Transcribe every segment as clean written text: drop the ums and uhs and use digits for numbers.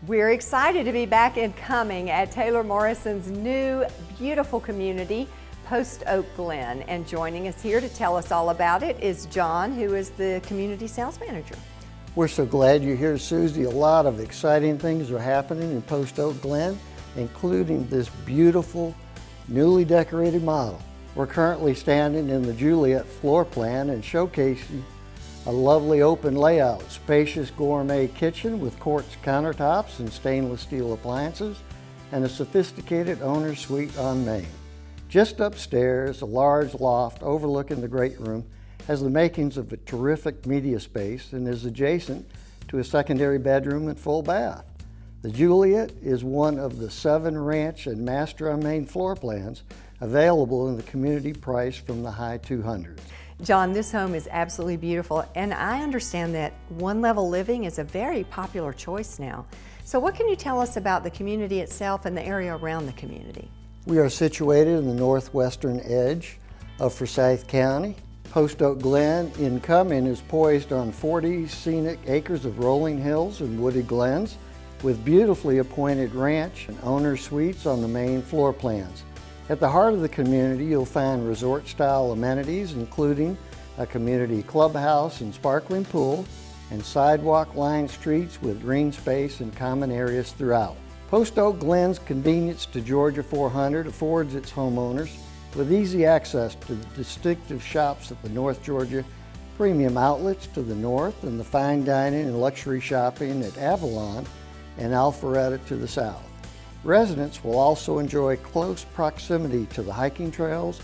We're excited to be back in Cumming at Taylor Morrison's new beautiful community, Post Oak Glen. And joining us here to tell us all about it is John, who is the community sales manager. We're so glad you're here, Susie. A lot of exciting things are happening in Post Oak Glen, including this beautiful, newly decorated model. We're currently standing in the Juliet floor plan and showcasing a lovely open layout, spacious gourmet kitchen with quartz countertops and stainless steel appliances, and a sophisticated owner's suite on main. Just upstairs, a large loft overlooking the great room has the makings of a terrific media space and is adjacent to a secondary bedroom and full bath. The Juliet is one of the 7 ranch and master on main floor plans available in the community price from the high 200s. John, this home is absolutely beautiful, and I understand that one-level living is a very popular choice now. So what can you tell us about the community itself and the area around the community? We are situated in the northwestern edge of Forsyth County. Post Oak Glen in Cumming is poised on 40 scenic acres of rolling hills and wooded glens with beautifully appointed ranch and owner suites on the main floor plans. At the heart of the community, you'll find resort-style amenities, including a community clubhouse and sparkling pool, and sidewalk-lined streets with green space and common areas throughout. Post Oak Glen's convenience to Georgia 400 affords its homeowners with easy access to the distinctive shops at the North Georgia Premium Outlets to the north and the fine dining and luxury shopping at Avalon and Alpharetta to the south. Residents will also enjoy close proximity to the hiking trails,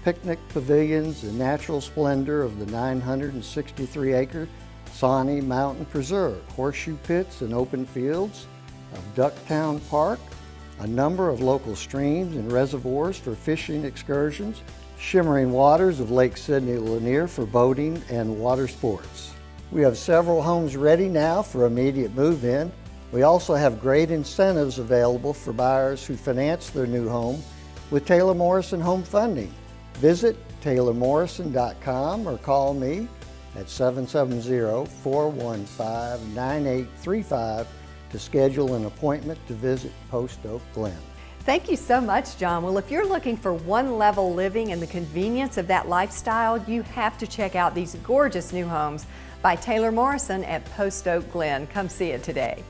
picnic pavilions, and natural splendor of the 963-acre Sawney Mountain Preserve, horseshoe pits and open fields of Ducktown Park, a number of local streams and reservoirs for fishing excursions, shimmering waters of Lake Sidney Lanier for boating and water sports. We have several homes ready now for immediate move-in. We also have great incentives available for buyers who finance their new home with Taylor Morrison Home Funding. Visit taylormorrison.com or call me at 770-415-9835 to schedule an appointment to visit Post Oak Glen. Thank you so much, John. Well, if you're looking for one-level living and the convenience of that lifestyle, you have to check out these gorgeous new homes by Taylor Morrison at Post Oak Glen. Come see it today.